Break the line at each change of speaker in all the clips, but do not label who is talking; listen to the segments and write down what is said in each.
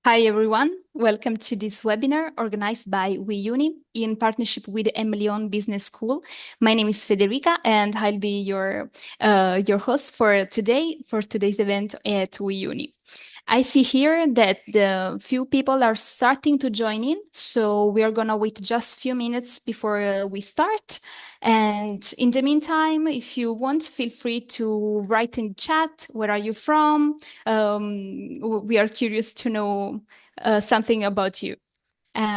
Hi everyone, welcome to this webinar organized by WeUni in partnership with emlyon Business School. My name is Federica and I'll be your host for today's event at WeUni. I see here that the few people are starting to join in, so we are gonna wait just a few minutes before we start. And in the meantime, if you want, feel free to write in chat, where are you from? We are curious to know something about you.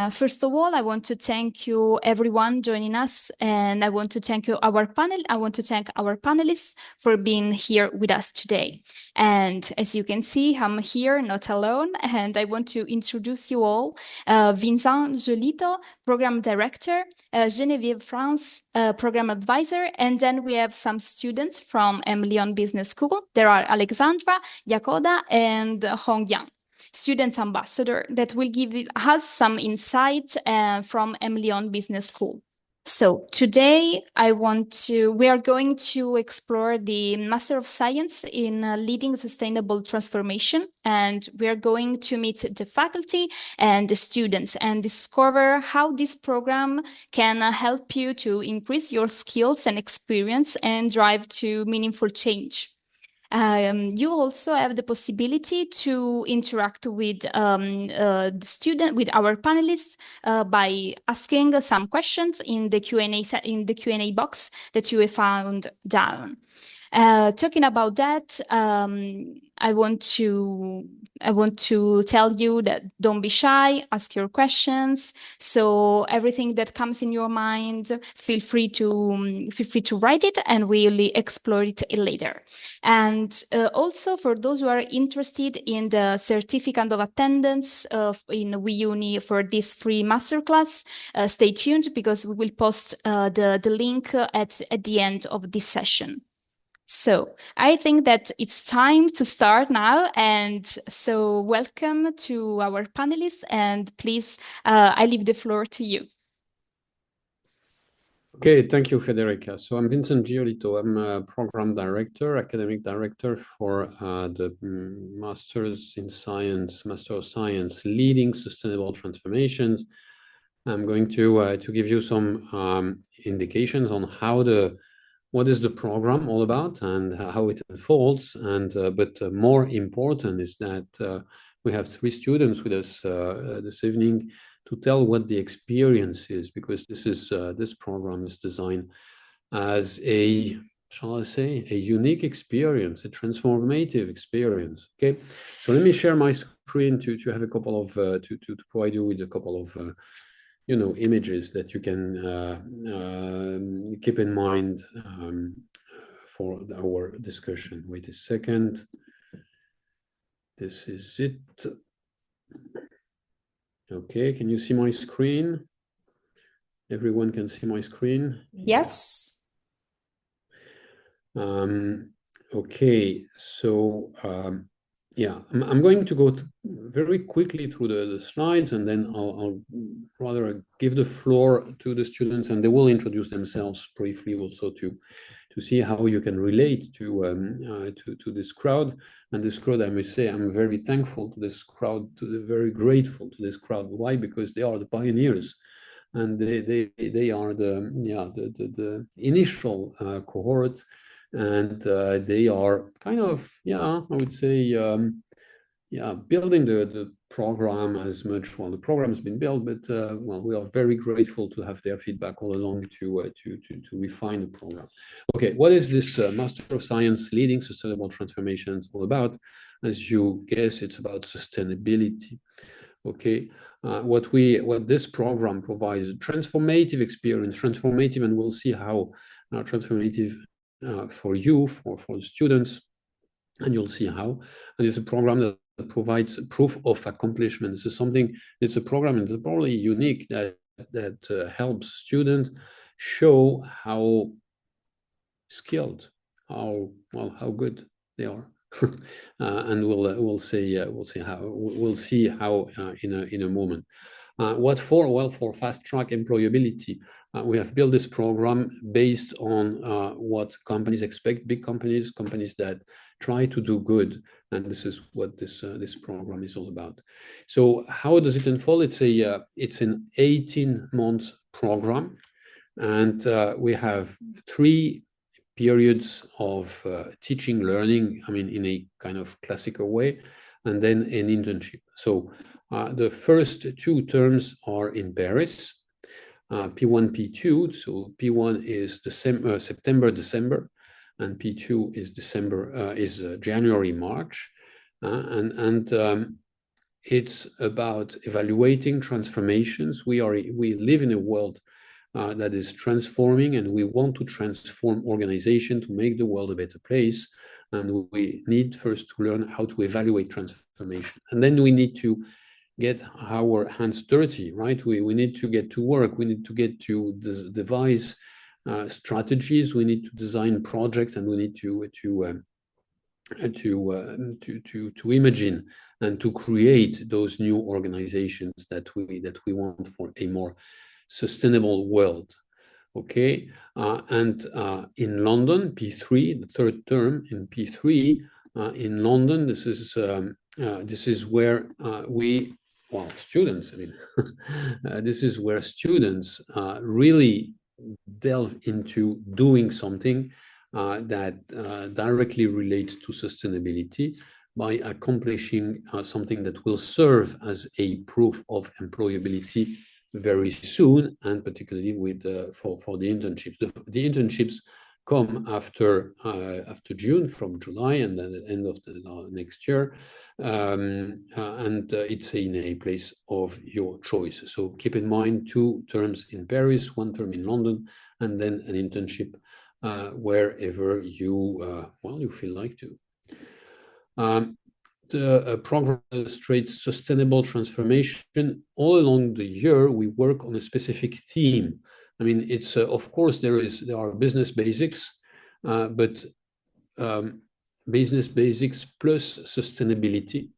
First of all, I want to thank you everyone joining us, and I want to thank our panelists for being here with us today. And as you can see, I'm here not alone, and I want to introduce you all. Vincent Jolito, Program Director, Geneviève France, Program Advisor, and then we have some students from emlyon Business School. There are Alexandra, Yakoda, and Hong Yang, student ambassador, that will give us some insight from emlyon Business School. So today we are going to explore the Master of Science in Leading Sustainable Transformation, and we are going to meet the faculty and the students and discover how this program can help you to increase your skills and experience and drive to meaningful change. You also have the possibility to interact with with our panelists by asking some questions in the Q&A box that you have found down. Talking about that, I want to tell you that don't be shy, ask your questions. So everything that comes in your mind, feel free to write it, and we'll explore it later. And also for those who are interested in the certificate of attendance in WeUni for this free masterclass, stay tuned because we will post the link at the end of this session. So I think that it's time to start now. And so welcome to our panelists, and please, I leave the floor to you.
Okay, thank you, Federica. So I'm Vincent Giolito. I'm a program director, academic director for the Masters in Science, Master of Science, Leading Sustainable Transformations. I'm going to give you some indications on what is the program all about and how it unfolds. And but more important is that we have 3 students with us this evening to tell what the experience is, because this program is designed as a, shall I say, a unique experience, a transformative experience. Okay, so let me share my screen to have a couple of to provide you with a couple of images that you can keep in mind for our discussion. Wait a second. This is it. Okay, can you see my screen? Everyone can see my screen?
Yes.
Okay, so yeah, I'm going to go very quickly through the slides, and then I'll rather give the floor to the students, and they will introduce themselves briefly also to see how you can relate to this crowd. And this crowd, I must say, I'm very thankful to this crowd, very grateful to this crowd. Why? Because they are the pioneers, and they are the initial cohort. And they are kind of, I would say, building the program as much. Well, the program has been built, but well, we are very grateful to have their feedback all along to refine the program. Okay, what is this Master of Science Leading Sustainable Transformations all about? As you guess, it's about sustainability. Okay, what this program provides, a transformative experience, and we'll see how transformative for you, for the students, and you'll see how. And it's a program that provides proof of accomplishment. This is something, it's a program that's probably unique that helps students show how skilled, how good they are. And we'll see how in a moment. What for? Well, for fast-track employability. We have built this program based on what companies expect, big companies that try to do good. And this is what this program is all about. So how does it unfold? It's an 18-month program, and we have 3 periods of teaching, learning, I mean, in a kind of classical way, and then an internship. So the first 2 terms are in Paris, P1, P2. So P1 is September, December, and P2 is January, March, and it's about evaluating transformations. We live in a world that is transforming, and we want to transform organization to make the world a better place. And we need first to learn how to evaluate transformation, and then we need to get our hands dirty, right? We need to get to work. We need to get to devise strategies. We need to design projects, and we need to imagine and to create those new organizations that we want for a more sustainable world. Okay, and in London, P3, the 3rd term in P3, in London, this is where students, I mean, this is where students really delve into doing something that directly relates to sustainability by accomplishing something that will serve as a proof of employability very soon, and particularly with for the internships. The internships come after June, from July, and then the end of the next year, and it's in a place of your choice. So keep in mind 2 terms in Paris, 1 term in London, and then an internship wherever you feel like to. The program illustrates sustainable transformation. All along the year, we work on a specific theme. I mean, it's of course there are business basics, but business basics plus sustainability,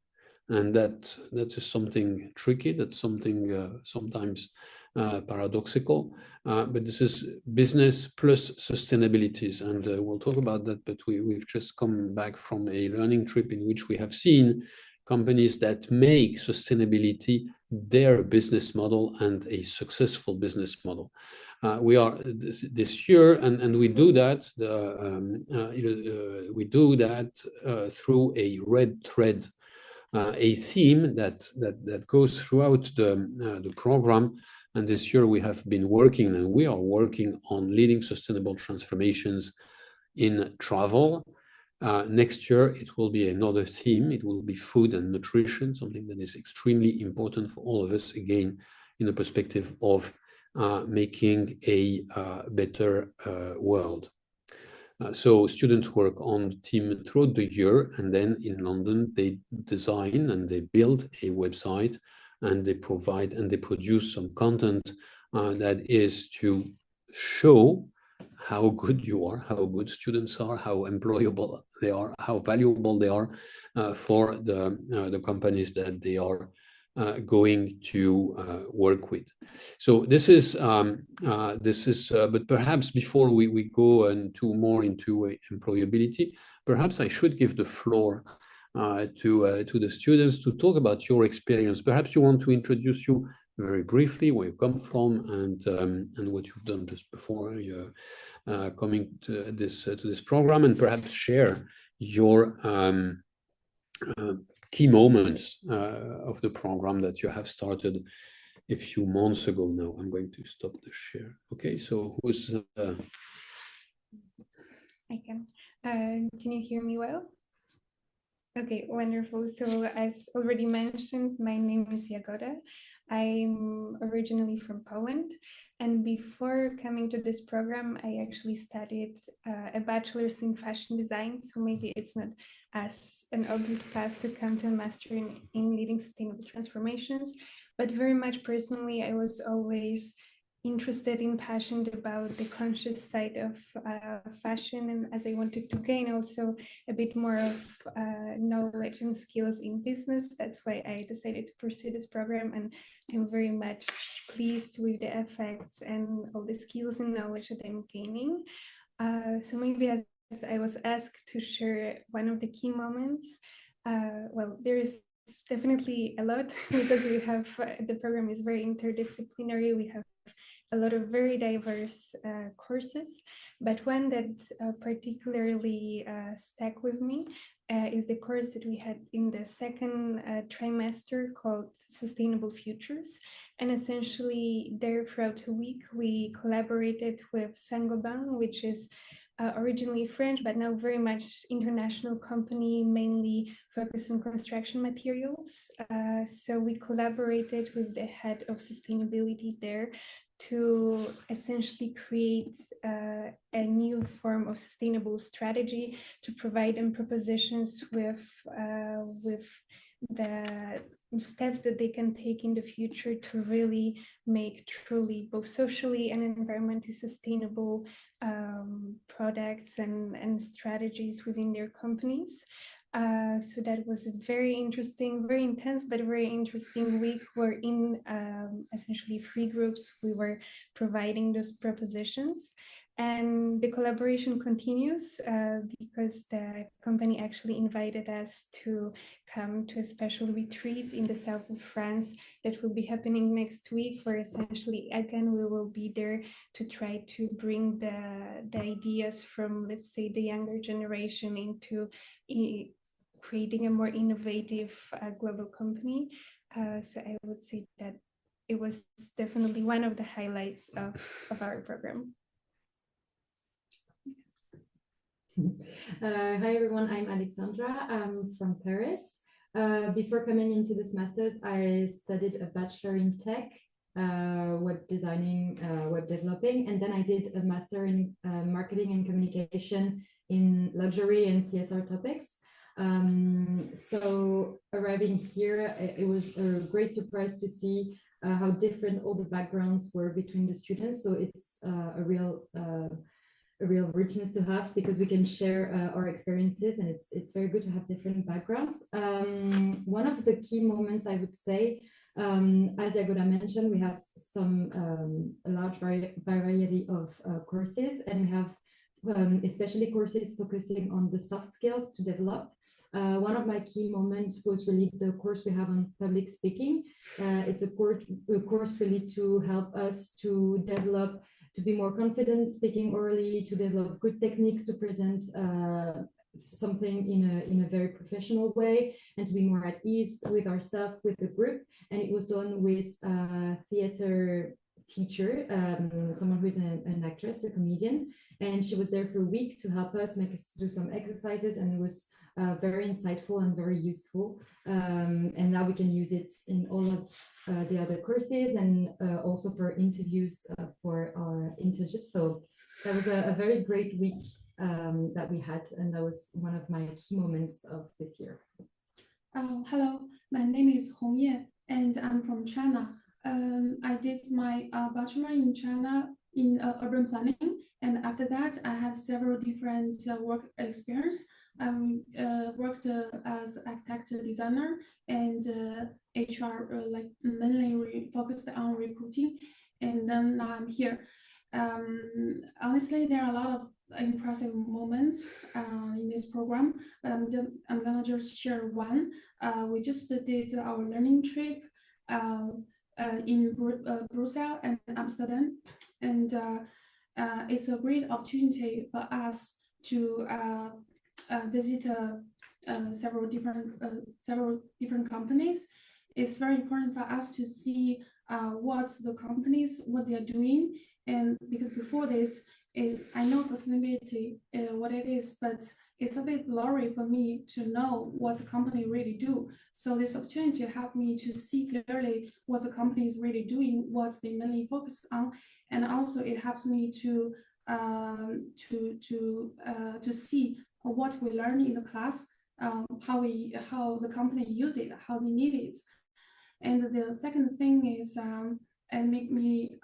and that is something tricky. That's something sometimes paradoxical, but this is business plus sustainabilities, and we'll talk about that. But we've just come back from a learning trip in which we have seen companies that make sustainability their business model, and a successful business model. We are this year, and we do that. We do that through a red thread, a theme that goes throughout the program. And this year we have been working, and we are working on leading sustainable transformations in travel. Next year it will be another theme. It will be food and nutrition, something that is extremely important for all of us, again, in the perspective of making a better world. So students work on the team throughout the year, and then in London they design and they build a website, and they provide and they produce some content that is to show how good you are, how good students are, how employable they are, how valuable they are for the companies that they are going to work with. So this is but perhaps before we go into employability, perhaps I should give the floor to the students to talk about your experience. Perhaps you want to introduce you very briefly, where you come from, and what you've done just before coming to this program, and perhaps share your key moments of the program that you have started a few months ago now. I'm going to stop the share. Okay, so who's
I can. Can you hear me well? Okay, wonderful. So as already mentioned, my name is Jagoda. I'm originally from Poland, and before coming to this program, I actually studied a bachelor's in fashion design. So maybe it's not as an obvious path to come to a master in leading sustainable transformations, but very much personally, I was always interested and passionate about the conscious side of fashion, and as I wanted to gain also a bit more of knowledge and skills in business, that's why I decided to pursue this program, and I'm very much pleased with the effects and all the skills and knowledge that I'm gaining. So maybe as I was asked to share one of the key moments. Well, there's definitely a lot because we have the program is very interdisciplinary. We have a lot of very diverse courses, but one that particularly stuck with me is the course that we had in the second trimester called Sustainable Futures. And essentially there throughout a week, we collaborated with Saint-Gobain, which is originally French, but now very much international company, mainly focused on construction materials. So we collaborated with the head of sustainability there to essentially create a new form of sustainable strategy to provide them propositions with the steps that they can take in the future to really make truly both socially and environmentally sustainable products and strategies within their companies. So that was a very interesting, very intense, but very interesting week. We're in essentially 3 groups. We were providing those propositions. And the collaboration continues because the company actually invited us to come to a special retreat in the south of France that will be happening next week, where essentially, again, we will be there to try to bring the ideas from, let's say, the younger generation into creating a more innovative global company. So I would say that it was definitely one of the highlights of our program.
Hi everyone, I'm Alexandra. I'm from Paris. Before coming into this master's, I studied a bachelor in tech, web designing, web developing, and then I did a master in marketing and communication in luxury and CSR topics. So arriving here, it was a great surprise to see how different all the backgrounds were between the students. So it's a real richness to have because we can share our experiences, and it's very good to have different backgrounds. One of the key moments, I would say, as Jagoda mentioned, we have some a large variety of courses, and we have especially courses focusing on the soft skills to develop. One of my key moments was really the course we have on public speaking. It's a course really to help us to develop, to be more confident speaking orally, to develop good techniques to present something in a very professional way, and to be more at ease with ourselves, with the group. And it was done with a theater teacher, someone who's an actress, a comedian, and she was there for a week to help us, make us do some exercises, and it was very insightful and very useful. And now we can use it in all of the other courses, and also for interviews for our internships. So that was a very great week that we had, and that was one of my key moments of this year.
Hello, my name is Hong Ye, and I'm from China. I did my bachelor in China in urban planning, and after that I had several different work experience. I worked as architect designer and HR, like mainly focused on recruiting, and then now I'm here. Honestly, there are a lot of impressive moments in this program, but I'm gonna just share one. We just did our learning trip in Brussels and Amsterdam, and it's a great opportunity for us to visit several different companies. It's very important for us to see what the companies, what they are doing, and because before this, I know sustainability what it is, but it's a bit blurry for me to know what the company really do. So this opportunity helped me to see clearly what the company is really doing, what they mainly focus on, and also it helps me to see what we learn in the class, how the company use it, how they need it. And the second thing is and make me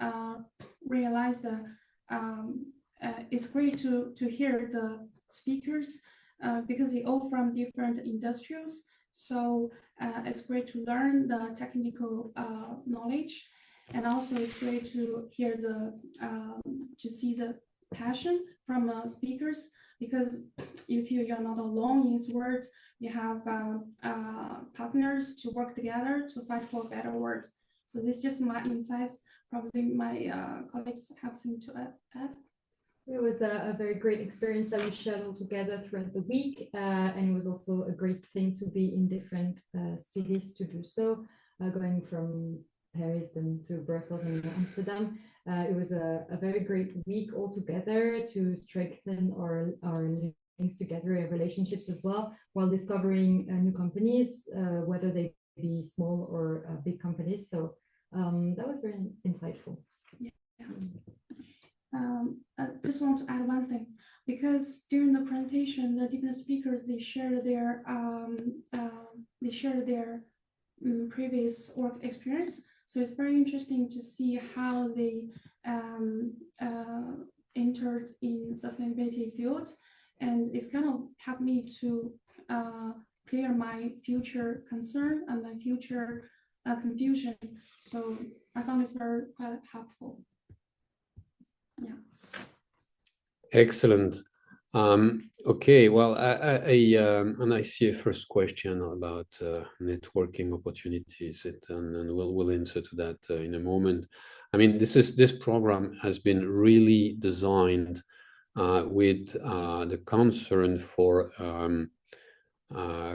realize that it's great to hear the speakers because they all from different industries. So it's great to learn the technical knowledge, and also it's great to hear to see the passion from speakers, because you feel you're not alone in this world. You have partners to work together to fight for a better world. So this is just my insights. Probably my colleagues have something to add.
It was a very great experience that we shared all together throughout the week, and it was also a great thing to be in different cities to do so, going from Paris then to Brussels and Amsterdam. It was a very great week altogether to strengthen our links together, our relationships as well, while discovering new companies, whether they be small or big companies. So that was very insightful.
Yeah. I just want to add one thing, because during the presentation, the different speakers, they shared their previous work experience. So it's very interesting to see how they entered in sustainability field, and it's kind of helped me to clear my future concern and my future confusion. So I found this very quite helpful. Yeah.
Excellent. Okay, well, and I see a first question about networking opportunities, and we'll answer to that in a moment. I mean, this program has been really designed with the concern for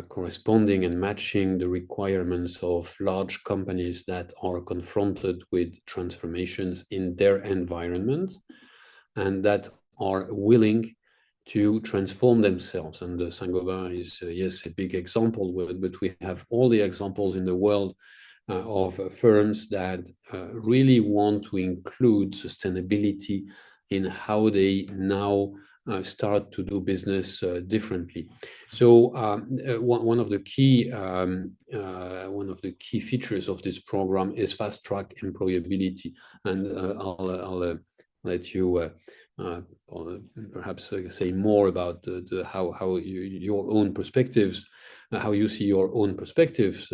corresponding and matching the requirements of large companies that are confronted with transformations in their environment and that are willing to transform themselves. And Saint-Gobain is, yes, a big example, but we have all the examples in the world of firms that really want to include sustainability in how they now start to do business differently. So one of the key features of this program is fast track employability, and I'll let you perhaps say more about how your own perspectives, how you see your own perspectives.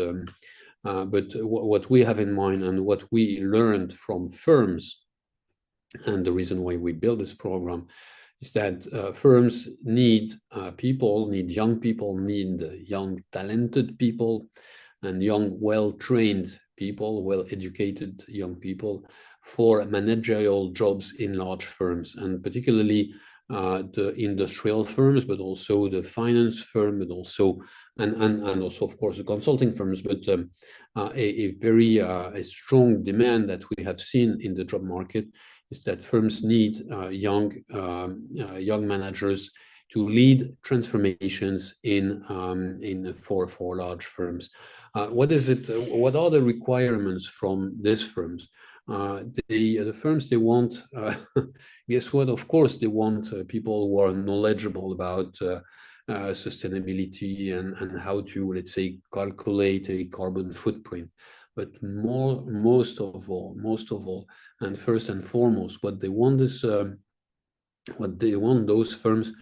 But what we have in mind and what we learned from firms, and the reason why we build this program, is that firms need young people, need young talented people, and young well-trained people, well-educated young people for managerial jobs in large firms, and particularly the industrial firms, but also the finance firm, but also and also of course the consulting firms. But a very strong demand that we have seen in the job market is that firms need young managers to lead transformations for large firms. What are the requirements from these firms? The firms, they want, guess what? Of course, they want people who are knowledgeable about sustainability and how to, let's say, calculate a carbon footprint. But most of all, and first and foremost, what they want those firms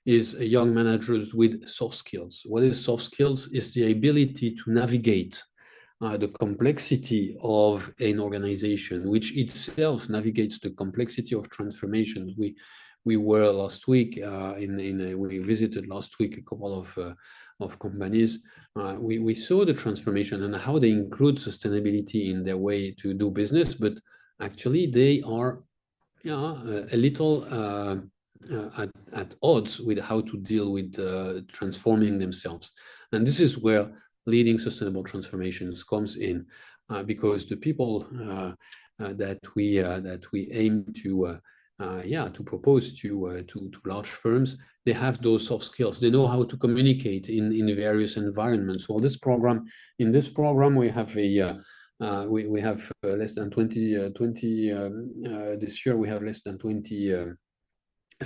is young managers with soft skills. What is soft skills? Is the ability to navigate the complexity of an organization, which itself navigates the complexity of transformation. We were last week we visited last week a couple of companies. We saw the transformation and how they include sustainability in their way to do business, but actually they are a little at odds with how to deal with transforming themselves. And this is where leading sustainable transformations comes in, because the people that we aim to propose to large firms, they have those soft skills. They know how to communicate in various environments. Well, in this program we have we have less than 20 this year. We have less than 20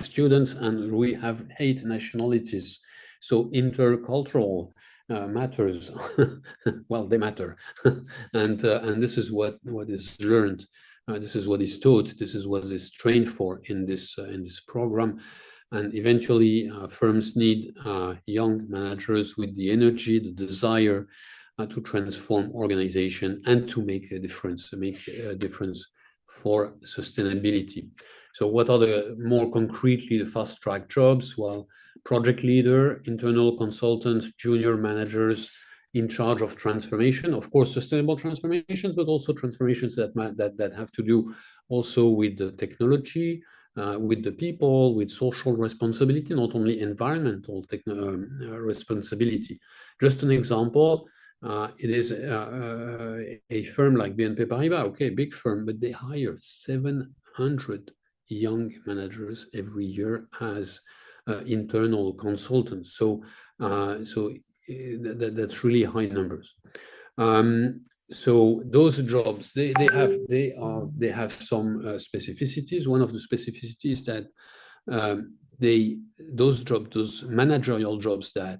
students, and we have 8 nationalities. So intercultural matters. Well, they matter. and this is what is learned. This is what is taught. This is what is trained for in this program. And eventually, firms need young managers with the energy, the desire to transform organization and to make a difference for sustainability. So what are the more concretely the fast track jobs? Well, project leader, internal consultants, junior managers in charge of transformation, of course, sustainable transformations, but also transformations that have to do also with the technology, with the people, with social responsibility, not only environmental responsibility. Just an example, it is a firm like BNP Paribas, okay, big firm, but they hire 700 young managers every year as internal consultants. So that's really high numbers. So those jobs, they have some specificities. One of the specificities is that those managerial jobs that,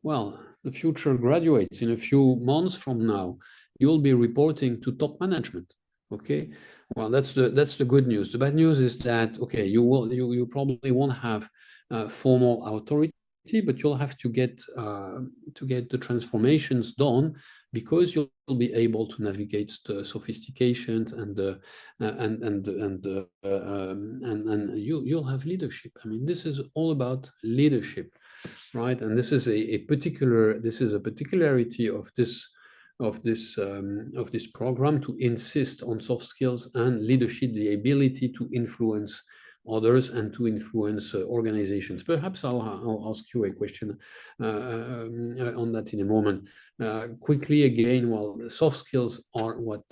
well, the future graduates in a few months from now, you'll be reporting to top management. Okay, well, that's the good news. The bad news is that, okay, you probably won't have formal authority, but you'll have to get the transformations done, because you'll be able to navigate the sophistications and you'll have leadership. I mean, this is all about leadership, right? And this is a particularity of this program, to insist on soft skills and leadership, the ability to influence others and to influence organizations. Perhaps I'll ask you a question on that in a moment. Quickly again, well, soft skills are what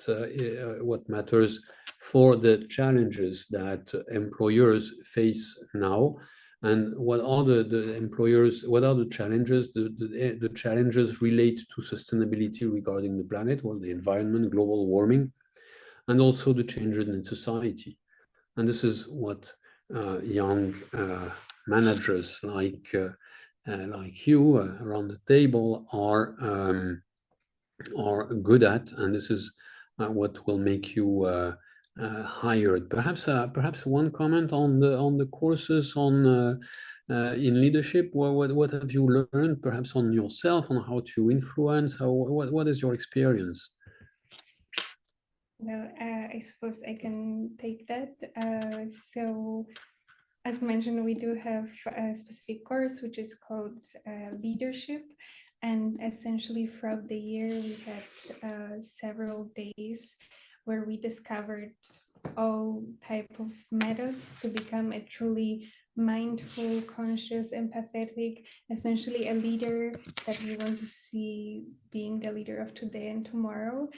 matters for the challenges that employers face now. And what are the challenges? The challenges relate to sustainability regarding the planet, well, the environment, global warming, and also the changes in society. And this is what young managers like you around the table are good at, and this is what will make you hired. Perhaps one comment on the courses on in leadership. What have you learned, perhaps on yourself, on how to influence? What is your experience?
Well, I suppose I can take that. So, as mentioned, we do have a specific course which is called leadership, and essentially throughout the year we had several days where we discovered all type of methods to become a truly mindful, conscious, empathetic, essentially a leader that we want to see being the leader of today and tomorrow.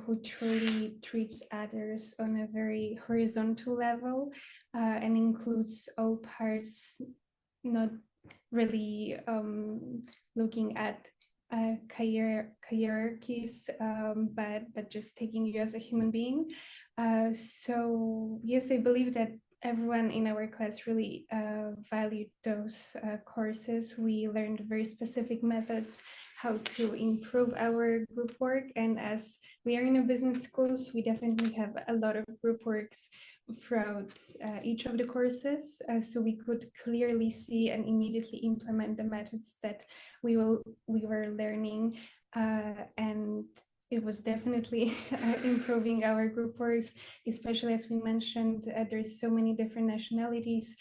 Who truly treats others on a very horizontal level and includes all parts, not really looking at hierarchies, but just taking you as a human being. So yes, I believe that everyone in our class really valued those courses. We learned very specific methods how to improve our group work, and as we are in a business schools, we definitely have a lot of group works throughout each of the courses, so we could clearly see and immediately implement the methods that we were learning, and it was definitely improving our group works, especially as we mentioned, there's so many different nationalities.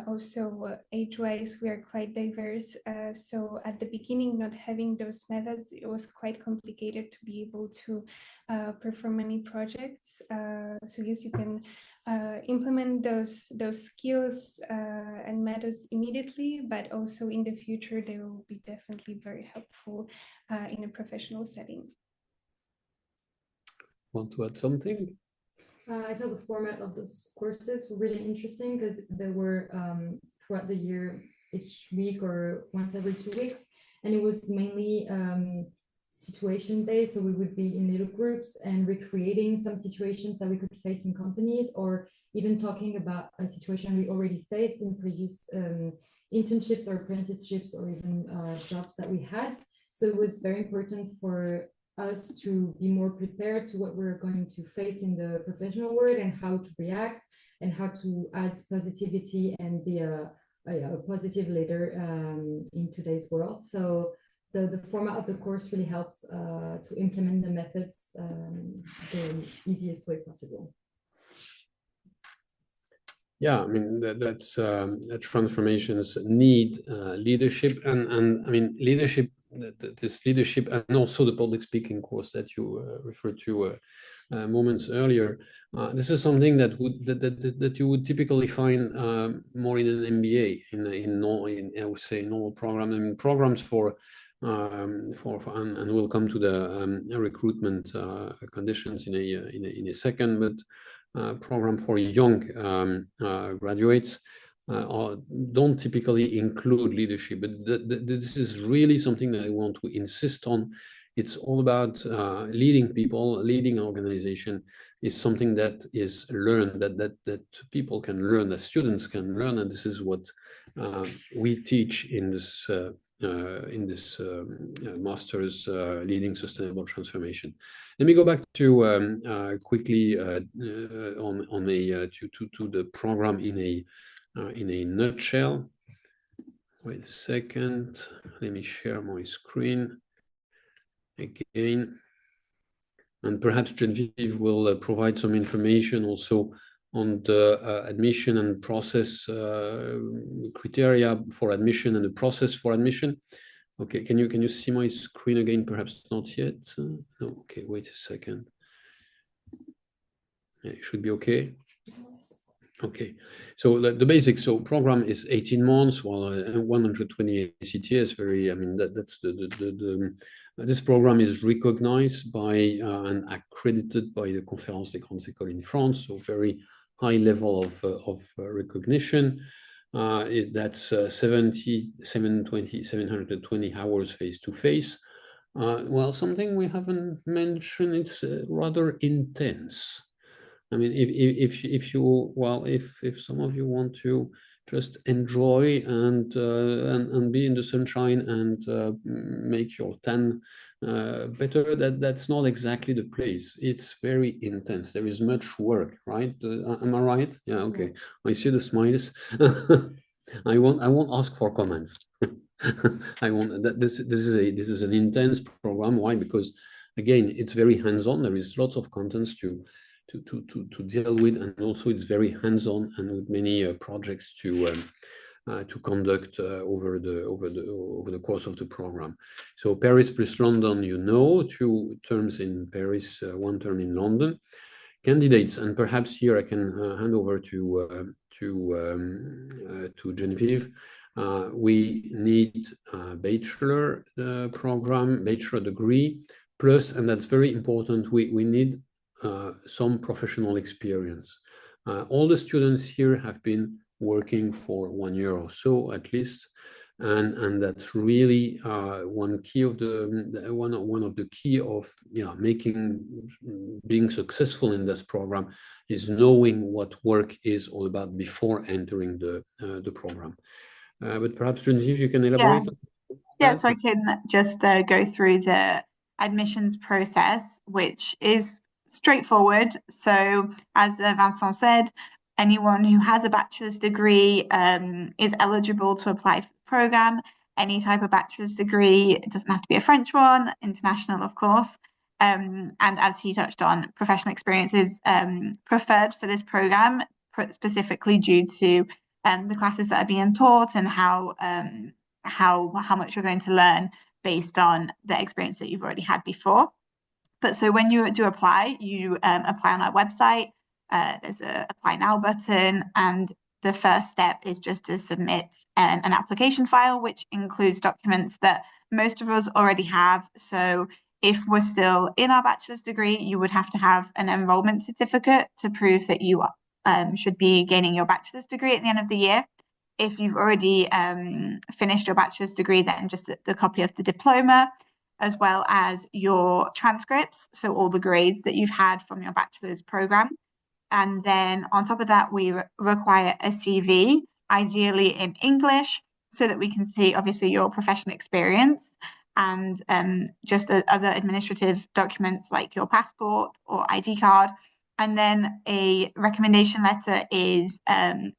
Also, age-wise, we are quite diverse. So at the beginning, not having those methods, it was quite complicated to be able to perform many projects. So yes, you can implement those skills and methods immediately, but also in the future, they will be definitely very helpful in a professional setting.
Want to add something?
I thought the format of those courses were really interesting because they were throughout the year, each week or once every 2 weeks. And it was mainly situation based. So we would be in little groups and recreating some situations that we could face in companies, or even talking about a situation we already faced in previous internships or apprenticeships or even jobs that we had. So it was very important for us to be more prepared to what we're going to face in the professional world and how to react and how to add positivity and be a positive leader in today's world. So the format of the course really helped to implement the methods the easiest way possible.
Yeah, I mean that's transformations need leadership, and I mean leadership. This leadership, and also the public speaking course that you referred to moments earlier. This is something that you would typically find more in an MBA, in I would say normal program. I mean programs for and we'll come to the recruitment conditions in a second, but. Program for young graduates don't typically include leadership, but this is really something that I want to insist on. It's all about leading people, leading an organization is something that is learned, that people can learn, that students can learn, and this is what we teach in this master's leading sustainable transformation. Let me go back to quickly on to the program in a nutshell. Wait a second. Let me share my screen again, and perhaps Genevieve will provide some information also on the admission and process criteria for admission and the process for admission. Okay, can you see my screen again? Perhaps not yet. No. Okay, wait a second. Yeah, it should be okay. Okay, so the basics. So program is 18 months, while 120 ACTS. Very, I mean that's this program is recognized by and accredited by the Conférence des Grandes Écoles in France. So very high level of recognition. That's 720 hours face to face. Well, something we haven't mentioned. It's rather intense. I mean, if you well, if some of you want to just enjoy and be in the sunshine and make your tan better, that's not exactly the place. It's very intense. There is much work, right? Am I right? Yeah. Okay. I see the smiles. I won't ask for comments. I want that this is an intense program. Why? Because again, it's very hands-on. There is lots of contents to deal with, and also it's very hands-on and with many projects to conduct over the course of the program. So Paris plus London, 2 terms in Paris, 1 term in London. Candidates, and perhaps here I can hand over to Genevieve. We need a bachelor program, bachelor degree, plus, and that's very important, we need some professional experience. All the students here have been working for 1 year or so at least, and that's really one key of the key of being successful in this program is knowing what work is all about before entering the program. But perhaps Genevieve, you can elaborate.
Yeah, so I can just go through the admissions process, which is straightforward. So as Vincent said, anyone who has a bachelor's degree is eligible to apply for the program. Any type of bachelor's degree, it doesn't have to be a French one, international, of course. And as he touched on, professional experience is preferred for this program, specifically due to the classes that are being taught and how much you're going to learn based on the experience that you've already had before. But so when you do apply, you apply on our website. There's a apply now button, and the first step is just to submit an application file, which includes documents that most of us already have. So if we're still in our bachelor's degree, you would have to have an enrollment certificate to prove that you should be gaining your bachelor's degree at the end of the year. If you've already finished your bachelor's degree, then just the copy of the diploma, as well as your transcripts, so all the grades that you've had from your bachelor's program. And then on top of that, we require a CV, ideally in English, so that we can see obviously your professional experience, and just other administrative documents like your passport or ID card. And then a recommendation letter is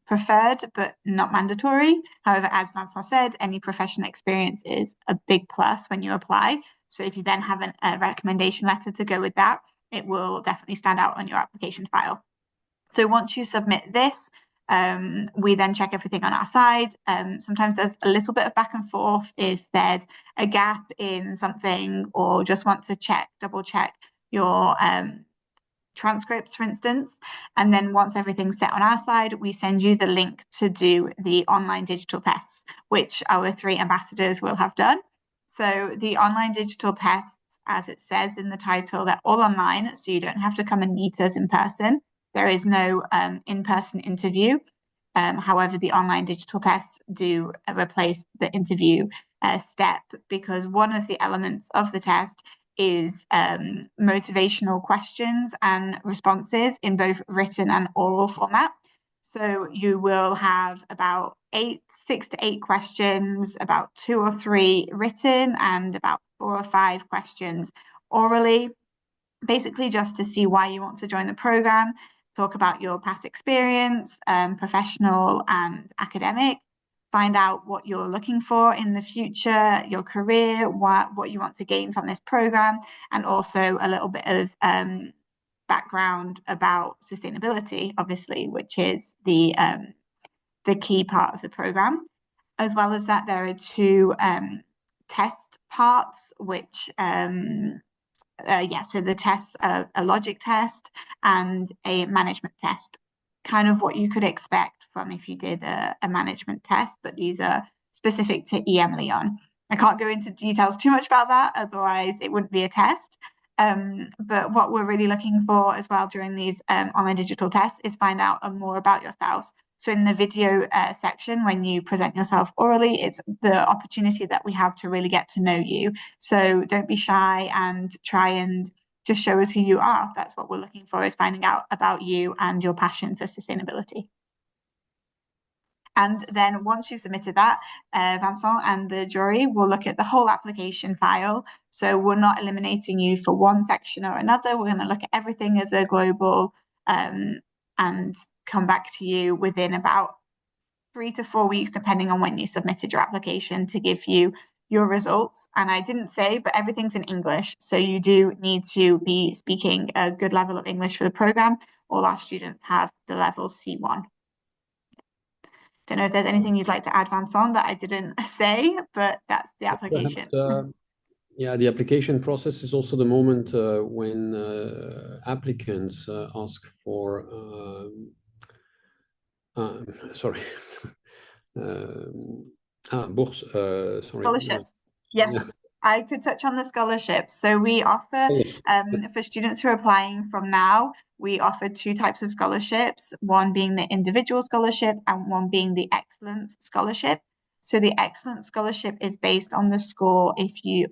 preferred, but not mandatory. However, as Vincent said, any professional experience is a big plus when you apply. So if you then have a recommendation letter to go with that, it will definitely stand out on your application file. So once you submit this, We then check everything on our side. Sometimes there's a little bit of back and forth if there's a gap in something, or just want to double check your transcripts, for instance. And then once everything's set on our side, we send you the link to do the online digital tests, which our 3 ambassadors will have done. So the online digital tests, as it says in the title, they're all online, so you don't have to come and meet us in person. There is no in-person interview. However, the online digital tests do replace the interview step, because one of the elements of the test is motivational questions and responses in both written and oral format. So you will have about 6 to 8 questions, about 2 or 3 written, and about 4 or 5 questions orally, basically just to see why you want to join the program, talk about your past experience, professional and academic, find out what you're looking for in the future, your career, what you want to gain from this program, and also a little bit of background about sustainability, obviously, which is the key part of the program. As well as that, there are 2 test parts, which so the tests are a logic test and a management test, kind of what you could expect from if you did a management test, but these are specific to emlyon. I can't go into details too much about that, otherwise it wouldn't be a test. But what we're really looking for as well during these online digital tests is find out more about yourselves. So in the video section, when you present yourself orally, it's the opportunity that we have to really get to know you. So don't be shy and try and just show us who you are. That's what we're looking for, is finding out about you and your passion for sustainability. And then once you've submitted that, Vincent and the jury will look at the whole application file. So we're not eliminating you for one section or another. We're going to look at everything as a global and come back to you within about 3 to 4 weeks, depending on when you submitted your application, to give you your results. And I didn't say, but everything's in English. So you do need to be speaking a good level of English for the program. All our students have the level C1. Don't know if there's anything you'd like to add, Vincent, that I didn't say, but that's the application.
Perhaps, yeah, the application process is also the moment when applicants ask for, sorry, bourse, sorry.
Scholarships. Yes. Yeah. I could touch on the scholarships. So we offer, for students who are applying from now, we offer 2 types of scholarships, one being the individual scholarship and one being the excellence scholarship. So the excellence scholarship is based on the score, if you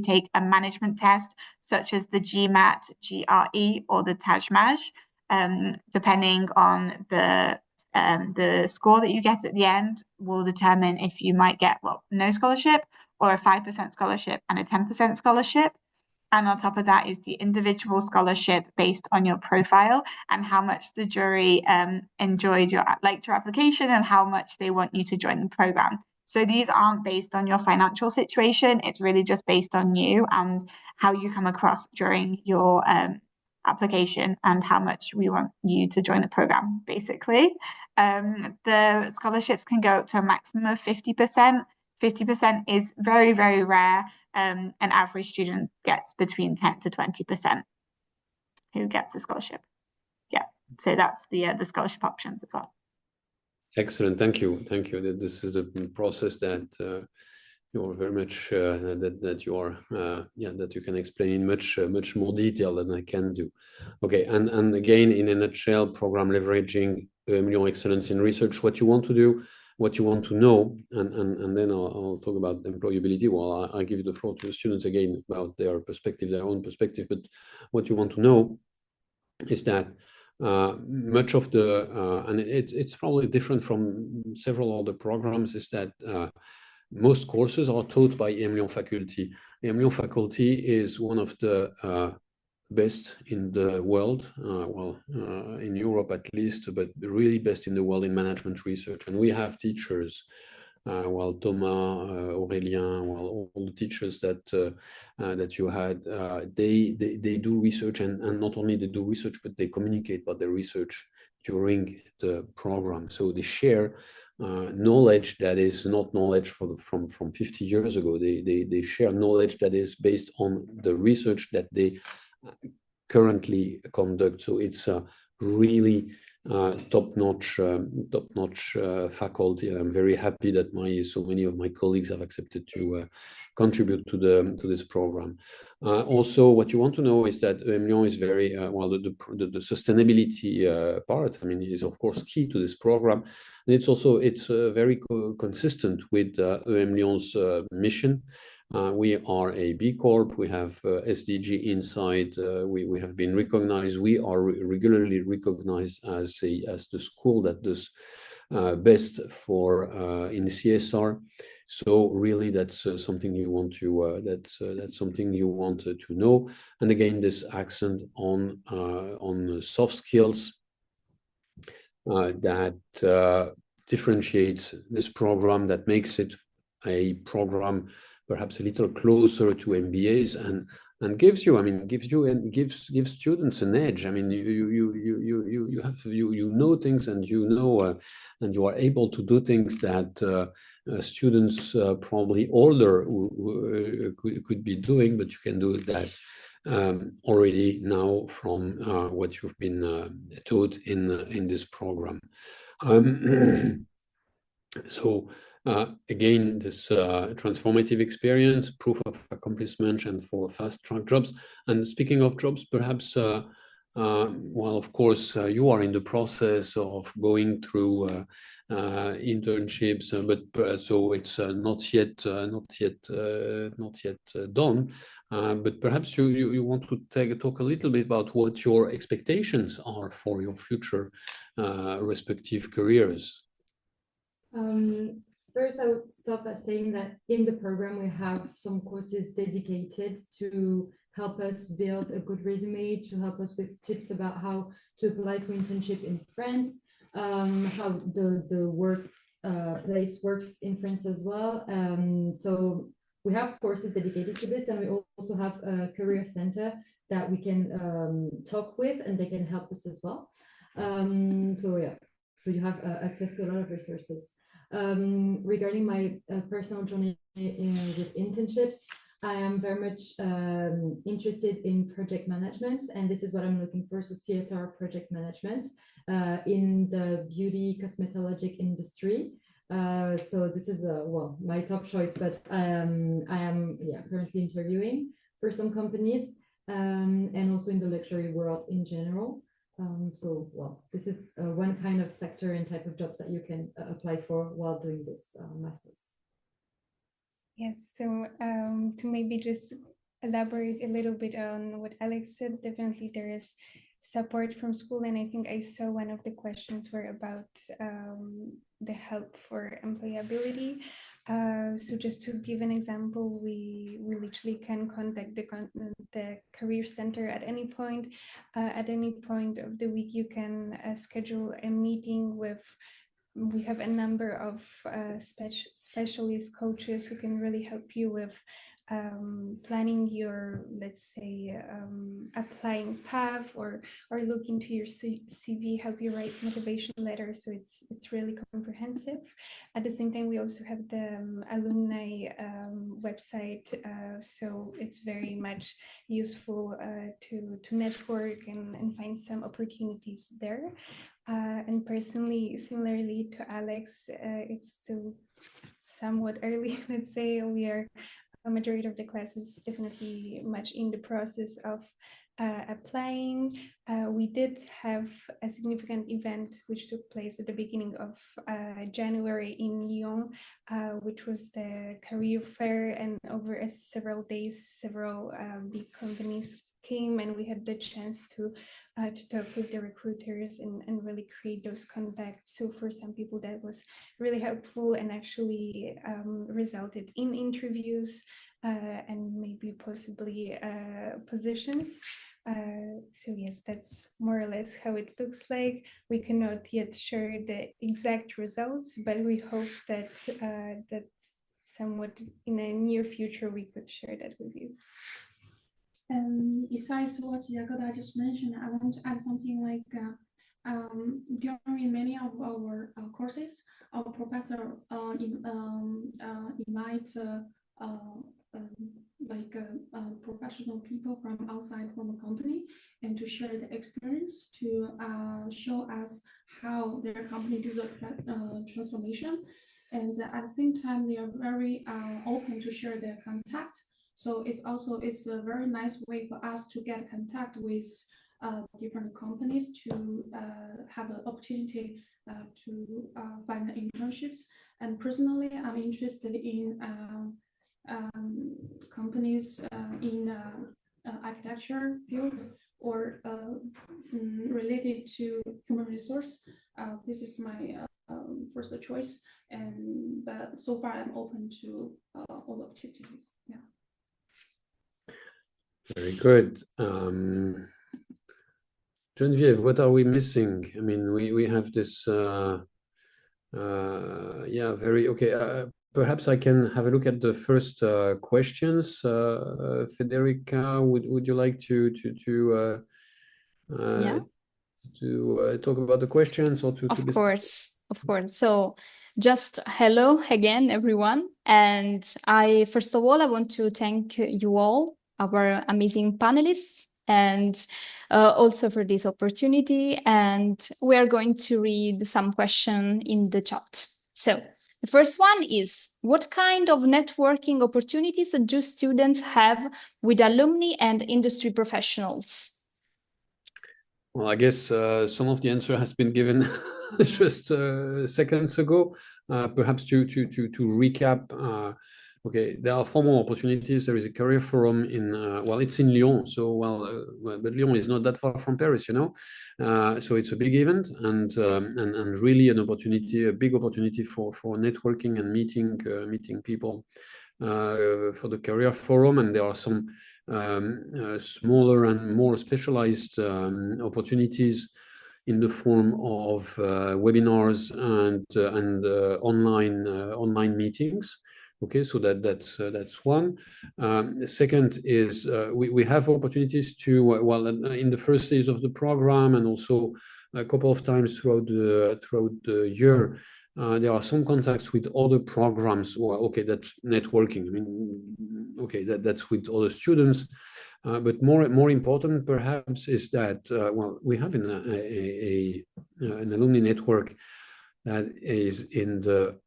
take a management test, such as the GMAT, GRE, or the TAJMAJ, depending on the score that you get at the end will determine if you might get no scholarship, or a 5% scholarship and a 10% scholarship. And on top of that is the individual scholarship based on your profile and how much the jury liked your application and how much they want you to join the program. So these aren't based on your financial situation. It's really just based on you and how you come across during your application and how much we want you to join the program, basically. The scholarships can go up to a maximum of 50%. 50% is very, very rare. An average student gets between 10 to 20% who gets a scholarship. Yeah, so that's the scholarship options as well.
Excellent, thank you. This is a process that you're very much that you can explain in much more detail than I can do. Okay, and again, in a nutshell, program leveraging emlyon excellence in research. What you want to do, what you want to know, and then I'll talk about employability. Well, I give the floor to the students again about their perspective, their own perspective. But what you want to know is that much of the and it's probably different from several other programs, is that most courses are taught by emlyon faculty. The emlyon faculty is one of the best in the world, in Europe at least, but really best in the world in management research. And we have teachers, Thomas, Aurélien, all the teachers that you had, they do research, and not only they do research, but they communicate about their research during the program. So they share knowledge that is not knowledge from 50 years ago. They share knowledge that is based on the research that they currently conduct. So it's really top-notch faculty. I'm very happy that so many of my colleagues have accepted to contribute to this program. Also, what you want to know is that emlyon is very well. The sustainability part, I mean, is of course key to this program, and it's very consistent with emlyon's mission. We are a B Corp. We have SDG inside. We have been recognized. We are regularly recognized as the school that does best for in CSR. So really, that's something you want to that's something you want to know. And again, this accent on soft skills that differentiates this program, that makes it a program perhaps a little closer to MBAs, and gives students an edge. I mean, you know things, and and you are able to do things that students probably older could be doing, but you can do that already now from what you've been taught in this program. So again, this transformative experience, proof of accomplishment, and for fast-track jobs. And speaking of jobs, perhaps, well, of course, you are in the process of going through internships, but so it's not yet done. But perhaps you want to talk a little bit about what your expectations are for your future respective careers.
First, I would start by saying that in the program, we have some courses dedicated to help us build a good resume, to help us with tips about how to apply to internship in France, how the work place works in France as well. So we have courses dedicated to this, and we also have a career center that we can talk with, and they can help us as well. So yeah, so you have access to a lot of resources. Regarding my personal journey with internships, I am very much interested in project management, and this is what I'm looking for. So CSR project management in the beauty cosmetologic industry. So this is well, my top choice, but I am currently interviewing for some companies and also in the luxury world in general. So, well, this is one kind of sector and type of jobs that you can apply for while doing this master's.
Yes, so to maybe just elaborate a little bit on what Alex said, definitely there is support from school, and I think I saw one of the questions were about the help for employability. So just to give an example, we literally can contact the career center at any point. At any point of the week, you can schedule a meeting with. We have a number of specialist coaches who can really help you with planning your, let's say, applying path, or look into your CV, help you write motivation letters. So it's really comprehensive. At the same time, we also have the alumni website, so it's very much useful to network and find some opportunities there. And personally, similarly to Alex, it's still somewhat early. Let's say a majority of the class is definitely much in the process of applying. We did have a significant event which took place at the beginning of January in Lyon, which was the career fair, and over several days, several big companies came, and we had the chance to talk with the recruiters and really create those contacts. So for some people that was really helpful and actually resulted in interviews and maybe possibly positions. So yes, that's more or less how it looks like. We cannot yet share the exact results, but we hope that that somewhat in a near future we could share that with you.
And besides what Jagoda just mentioned, I want to add something like during many of our courses, our professor invite professional people from outside from a company and to share the experience to show us how their company do the transformation. And at the same time, they are very open to share their contact. So it's a very nice way for us to get contact with different companies to have an opportunity to find internships. And personally, I'm interested in companies in architecture field or related to human resource. This is my first choice, but so far I'm open to all opportunities. Yeah.
Very good. Geneviève, what are we missing? I mean, we have this, very, okay. Perhaps I can have a look at the first questions. Federica, would you like to talk about the questions or to?
Of course. So just hello again, everyone. And first of all, I want to thank you all, our amazing panelists, and also for this opportunity. And we are going to read some questions in the chat. So the first one is, what kind of networking opportunities do students have with alumni and industry professionals?
Well, I guess some of the answer has been given just seconds ago. Perhaps to recap, okay, there are formal opportunities. There is a career forum in, it's in Lyon. So, but Lyon is not that far from Paris, you know. So it's a big event and really an opportunity, a big opportunity for networking and meeting people for the career forum. And there are some smaller and more specialized opportunities in the form of webinars and online meetings. Okay, so that's one. The second is we have opportunities to in the first days of the program and also a couple of times throughout the year. There are some contacts with other programs. Well, okay, that's networking. I mean, okay, that's with other students. But more important, perhaps, is that we have an alumni network that is in the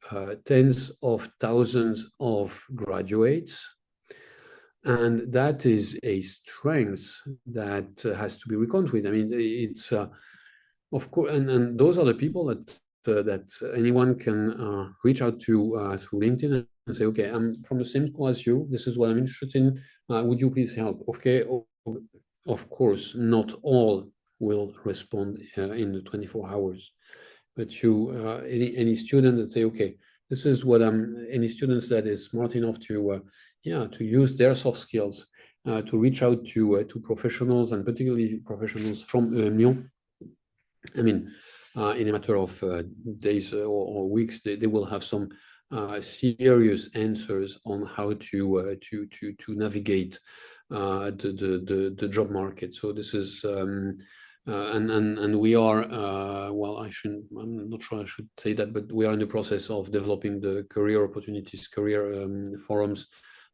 tens of thousands of graduates, and that is a strength that has to be reckoned with. I mean, it's of course, and those are the people that anyone can reach out to through LinkedIn and say, okay, I'm from the same school as you. This is what I'm interested in. Would you please help? Okay, of course, not all will respond in the 24 hours, but you, any student that say, okay, this is what any students that is smart enough to use their soft skills to reach out to professionals, and particularly professionals from Lyon. I mean, in a matter of days or weeks, they will have some serious answers on how to navigate the job market. So this is and we are I'm not sure I should say that, but we are in the process of developing the career opportunities, career forums,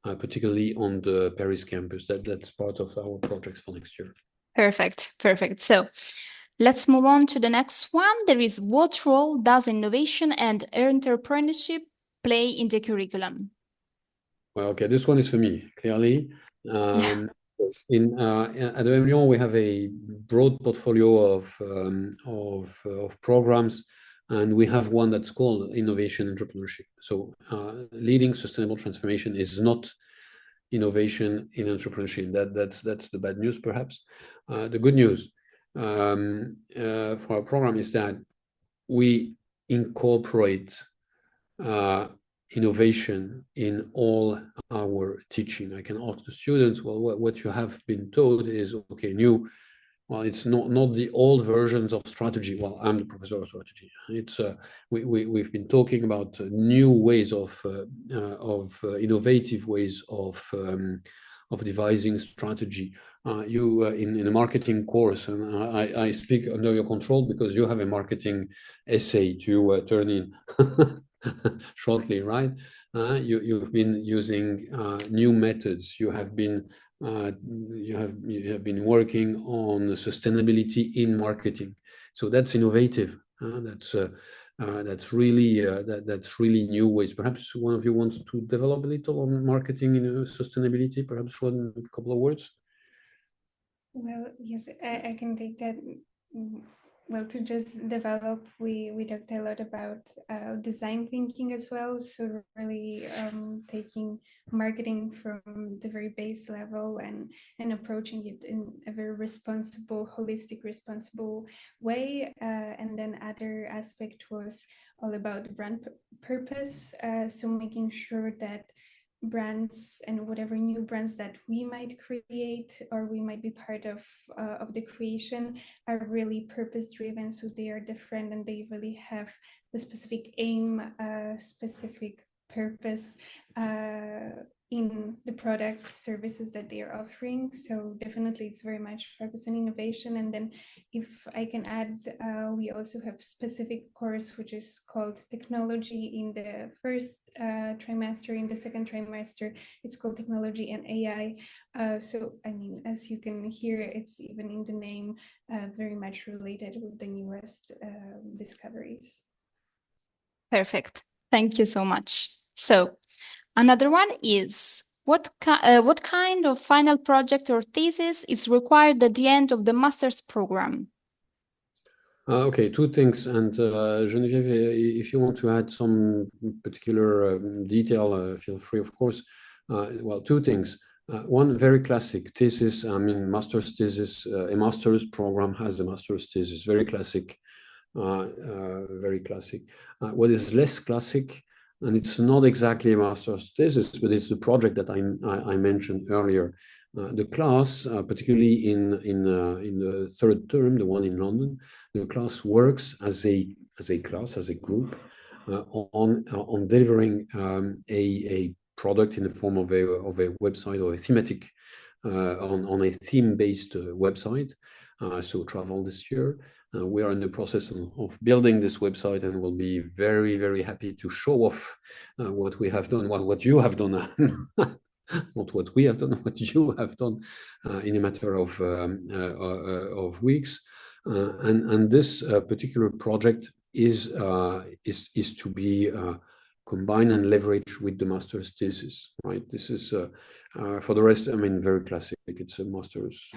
particularly on the Paris campus. That's part of our projects for next year.
Perfect. So let's move on to the next one. There is, what role does innovation and entrepreneurship play in the curriculum?
Well, okay, this one is for me, clearly. At the emlyon, we have a broad portfolio of programs, and we have one that's called innovation entrepreneurship. So leading sustainable transformation is not innovation in entrepreneurship. That's the bad news, perhaps. The good news for our program is that we incorporate innovation in all our teaching. I can ask the students, well, what you have been told is, okay, new. Well, it's not the old versions of strategy. Well, I'm the professor of strategy. It's we've been talking about new ways of innovative ways of of devising strategy. You in a marketing course, and I speak under your control because you have a marketing essay to turn in shortly, right? You've been using new methods. You have been working on sustainability in marketing. So that's innovative. That's really new ways. Perhaps one of you wants to develop a little on marketing in sustainability. Perhaps one couple of words.
Well, yes, I can take that. Well, to just develop, we talked a lot about design thinking as well. So really taking marketing from the very base level and approaching it in a very responsible, holistic, responsible way. And then other aspect was all about brand purpose. So making sure that brands and whatever new brands that we might create or we might be part of the creation are really purpose driven, so they are different and they really have the specific aim, specific purpose in the products, services that they are offering. So definitely it's very much focused on innovation. And then if I can add, we also have specific course which is called technology in the first trimester. In the second trimester it's called technology and AI. So I mean, as you can hear, it's even in the name very much related with the newest discoveries.
Perfect. Thank you so much. So another one is what kind of final project or thesis is required at the end of the master's program?
Okay, two things. And Geneviève, if you want to add some particular detail, feel free, of course. Well, two things. One, very classic thesis. I mean, master's thesis. A master's program has a master's thesis. Very classic. Very classic. What is less classic, and it's not exactly a master's thesis, but it's the project that I mentioned earlier. The class, particularly in the third term, the one in London, the class works as a class, as a group, on delivering a product in the form of a website or a thematic on a theme-based website. So travel this year. We are in the process of building this website, and we'll be very, very happy to show off what we have done, what you have done. Not what we have done, what you have done in a matter of weeks. And this particular project is to be combined and leveraged with the master's thesis, right? This is for the rest, I mean, very classic. It's a master's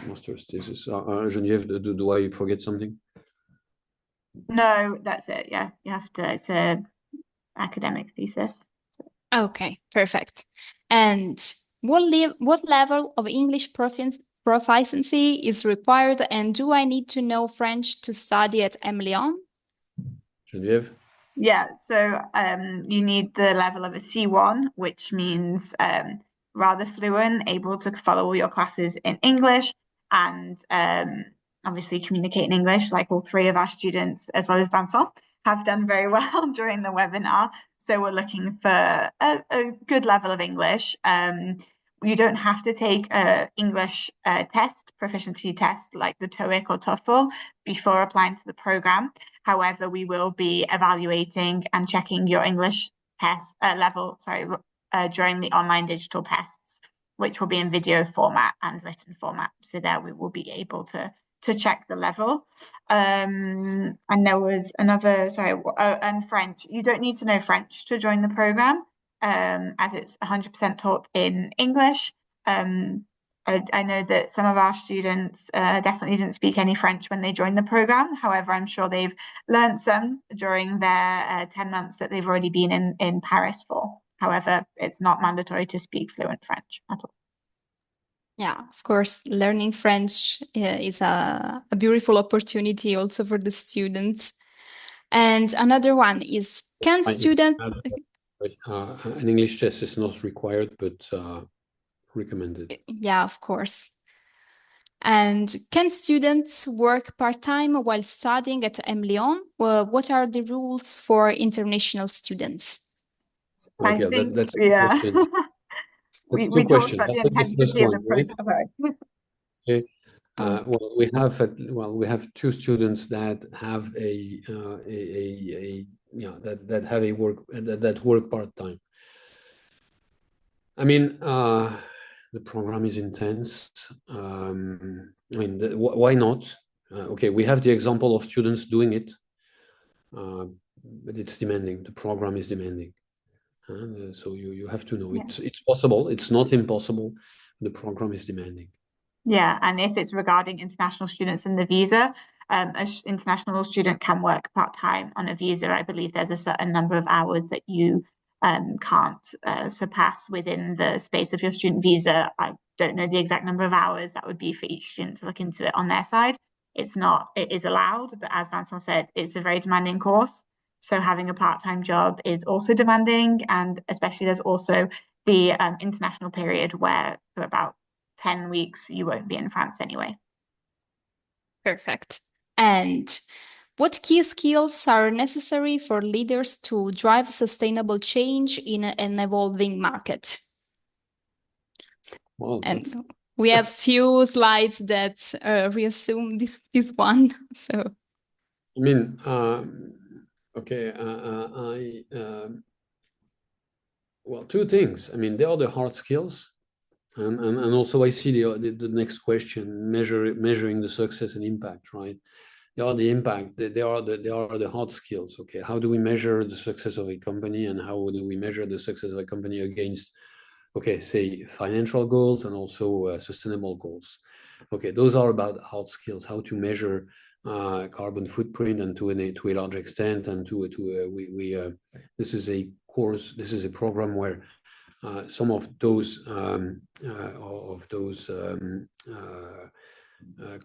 thesis. Geneviève, do I forget something?
No, that's it. Yeah, you have to. It's a academic thesis.
Okay, perfect. And what level of English proficiency is required, and do I need to know French to study at emlyon?
Geneviève?
Yeah, so you need the level of a C1, which means rather fluent, able to follow all your classes in English, and obviously communicate in English, like all three of our students, as well as Vincent, have done very well during the webinar. So we're looking for a good level of English. You don't have to take an English test, proficiency test, like the TOEIC or TOEFL before applying to the program. However, we will be evaluating and checking your English test level, during the online digital tests, which will be in video format and written format. So there we will be able to check the level. And there was another, and French. You don't need to know French to join the program, as it's 100% taught in English. I know that some of our students definitely didn't speak any French when they joined the program. However, I'm sure they've learned some during their 10 months that they've already been in Paris for. However, it's not mandatory to speak fluent French at all.
Yeah, of course, learning French is a beautiful opportunity also for the students. And another one is, can students...
An English test is not required, but recommended.
Yeah, of course. And can students work part-time while studying at emlyon? Well, what are the rules for international students?
I think, yeah.
That's
we
two
talked
questions.
about the
I'll take the first
intensity of
one,
the
right?
process.
Okay.
Oh.
Well, we have two students that have that have a work that work part-time. I mean, the program is intense. I mean, why not? Okay, we have the example of students doing it, but it's demanding. The program is demanding. So you have to know it's possible. It's not impossible. The program is demanding.
Yeah, and if it's regarding international students and the visa, an international student can work part-time on a visa. I believe there's a certain number of hours that you can't surpass within the space of your student visa. I don't know the exact number of hours. That would be for each student to look into it on their side. It is allowed, but as Vincent said, it's a very demanding course. So having a part-time job is also demanding, and especially there's also the international period where for about 10 weeks you won't be in France anyway.
Perfect. And what key skills are necessary for leaders to drive sustainable change in an evolving market?
Well,
and we have few slides that reassume this one. So
I mean, okay, well, two things. I mean, there are the hard skills, and also I see the next question, measuring the success and impact, right? They are the impact. They are the hard skills. Okay, how do we measure the success of a company, and how do we measure the success of a company against, okay, say financial goals and also sustainable goals? Okay, those are about hard skills. How to measure carbon footprint, and to a large extent, and this is a course. This is a program where some of those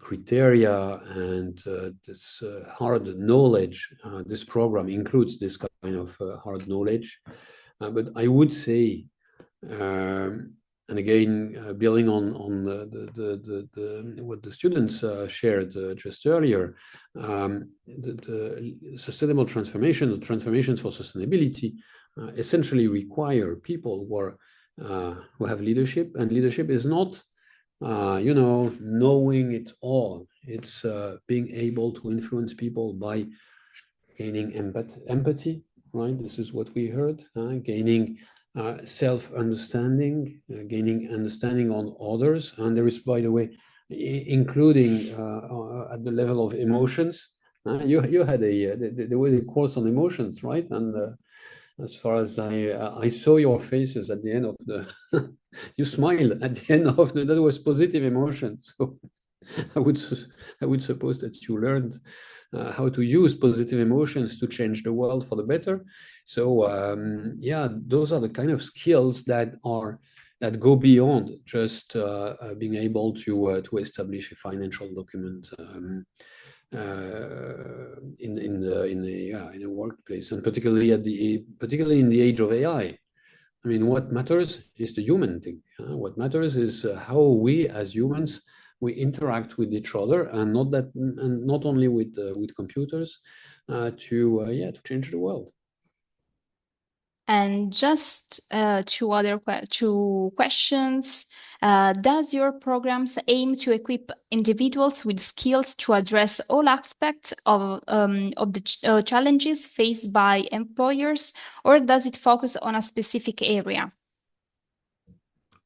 criteria and this hard knowledge. This program includes this kind of hard knowledge, but I would say, and again, building on what the students shared just earlier, the sustainable transformations, transformations for sustainability, essentially require people who have leadership, and leadership is not knowing it all. It's being able to influence people by gaining empathy, right? This is what we heard, gaining self-understanding, gaining understanding on others. And there is, by the way, including at the level of emotions. You had there was a course on emotions, right? And as far as I saw your faces at the end of the, you smiled at the end of that was positive emotions. So I would suppose that you learned how to use positive emotions to change the world for the better. So yeah, those are the kind of skills that go beyond just being able to establish a financial document in a workplace, and particularly in the age of AI. I mean, what matters is the human thing. What matters is how we, as humans, we interact with each other, and not only with computers, to change the world.
And just two questions. Does your programs aim to equip individuals with skills to address all aspects of the challenges faced by employers, or does it focus on a specific area?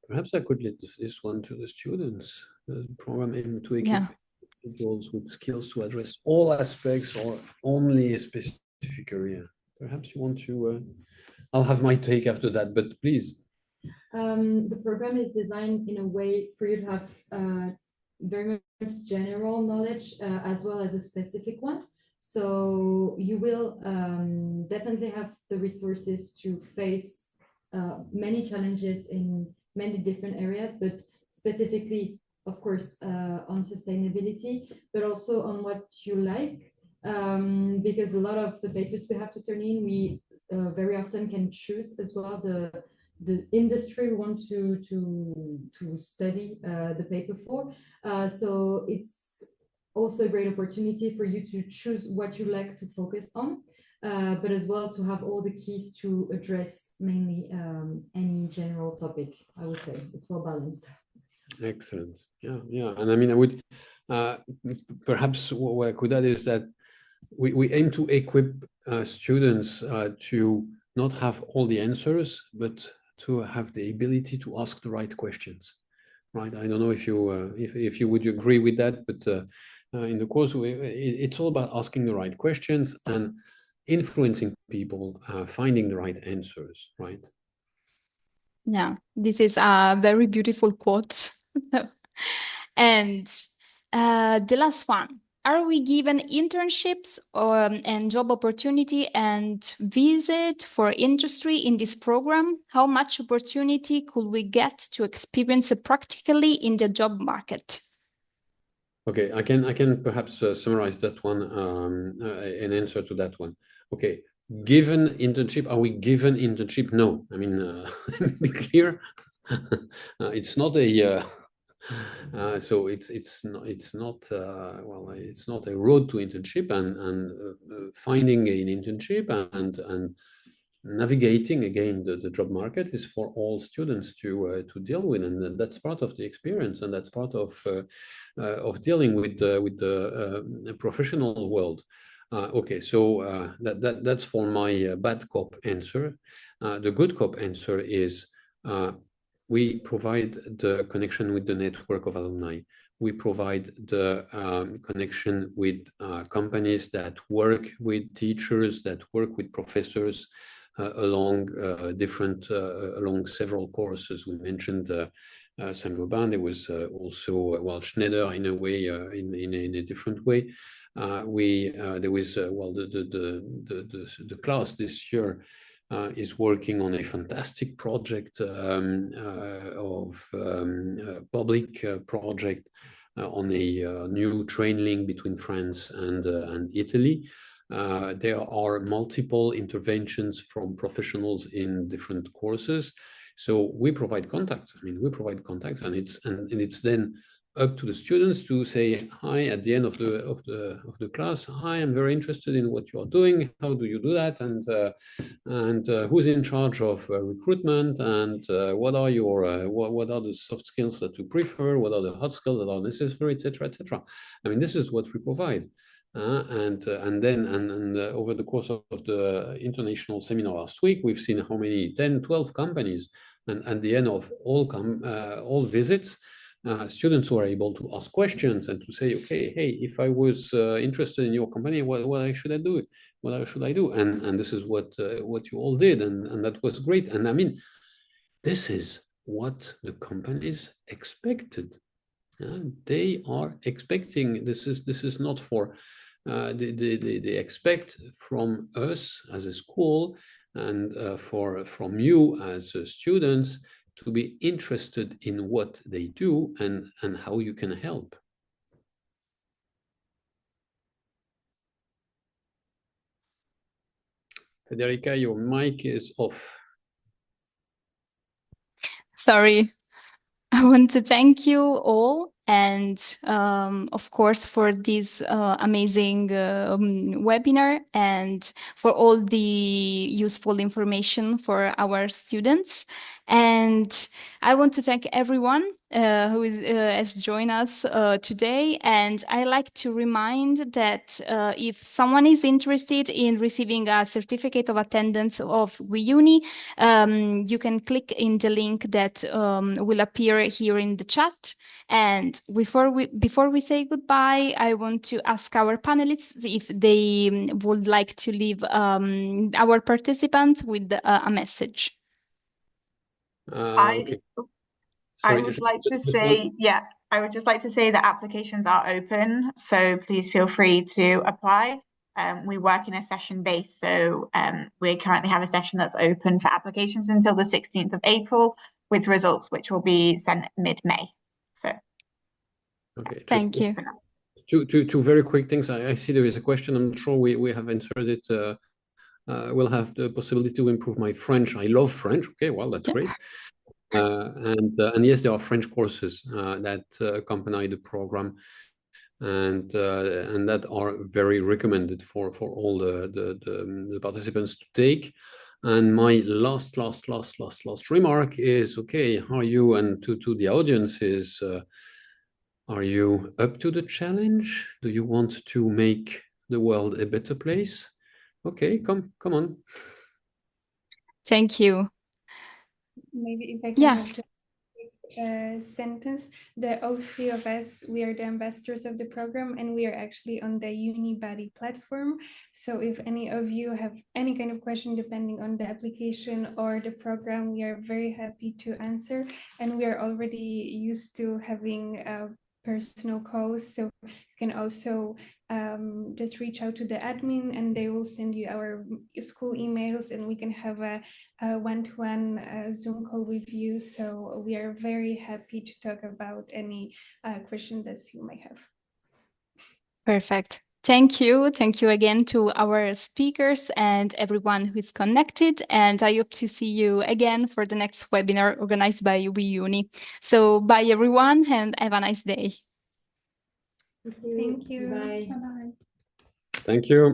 Perhaps I could let this one to the students. The program aims to equip individuals with skills to address all aspects or only a specific area. Perhaps you want to... I'll have my take after that, but please.
The program is designed in a way for you to have very much general knowledge as well as a specific one. So you will definitely have the resources to face many challenges in many different areas, but specifically, of course, on sustainability, but also on what you like, because a lot of the papers we have to turn in, we very often can choose as well the industry we want to study the paper for. So it's also a great opportunity for you to choose what you like to focus on. but as well to have all the keys to address mainly any general topic. I would say it's well balanced.
Excellent. Yeah. And I mean, I would perhaps what I could add is that we aim to equip students to not have all the answers, but to have the ability to ask the right questions. Right? I don't know if you would agree with that, but in the course, it's all about asking the right questions and influencing people, finding the right answers. Right?
Yeah, this is a very beautiful quote. And the last one. Are we given internships and job opportunity and visit for industry in this program? How much opportunity could we get to experience it practically in the job market?
Okay, I can perhaps summarize that one, an answer to that one. Okay, given internship, are we given internship? No, I mean, be clear, it's not a. So it's not well, it's not a road to internship, and finding an internship and navigating again the job market is for all students to deal with, and that's part of the experience, and that's part of dealing with the professional world. Okay, so that's for my bad cop answer. The good cop answer is we provide the connection with the network of alumni. We provide the connection with companies that work with teachers, that work with professors along along several courses. We mentioned Saint-Gobain. There was also Schneider in a way, in a different way. There was the class this year is working on a fantastic project of public project on a new train link between France and Italy. There are multiple interventions from professionals in different courses. So we provide contacts. I mean, we provide contacts, and it's then up to the students to say hi at the end of the class. Hi, I'm very interested in what you are doing. How do you do that? And who's in charge of recruitment? And what are your what are the soft skills that you prefer? What are the hard skills that are necessary, etc., etc. I mean, this is what we provide. And then over the course of the international seminar last week, we've seen how many 10, 12 companies, and at the end of all visits, students were able to ask questions and to say, okay, hey, if I was interested in your company, what should I do? What should I do? And this is what you all did, and that was great. And I mean, this is what the companies expected. They are expecting. This is not for. They expect from us as a school and from you as students to be interested in what they do and how you can help. Federica, your mic is off.
Sorry. I want to thank you all, and of course for this amazing webinar, and for all the useful information for our students. And I want to thank everyone who has joined us today. And I like to remind that if someone is interested in receiving a certificate of attendance of WeUni, you can click in the link that will appear here in the chat. And before we say goodbye, I want to ask our panelists if they would like to leave our participants with a message.
Okay.
I would like to say, I would just like to say that applications are open, so please feel free to apply. We work in a session base, so we currently have a session that's open for applications until the 16th of April, with results which will be sent mid-May. So,
okay,
thank you.
Two very quick things. I see there is a question. I'm not sure we have answered it. We'll have the possibility to improve my French. I love French. Okay, well, that's great. And yes, there are French courses that accompany the program. and that are very recommended for all the participants to take. And my last remark is, okay, are you, and to the audience is, are you up to the challenge? Do you want to make the world a better place? Okay, come on.
Thank you.
Maybe if I can have just a sentence, all three of us, we are the ambassadors of the program, and we are actually on the Unibody platform. So if any of you have any kind of question depending on the application or the program, we are very happy to answer. And we are already used to having personal calls, so you can also just reach out to the admin and they will send you our school emails, and we can have a one-to-one Zoom call with you. So we are very happy to talk about any question that you might have.
Perfect. Thank you. Thank you again to our speakers and everyone who is connected. And I hope to see you again for the next webinar organized by WeUni. So bye everyone and have a nice day.
Thank you.
Bye.
Bye-bye.
Thank you.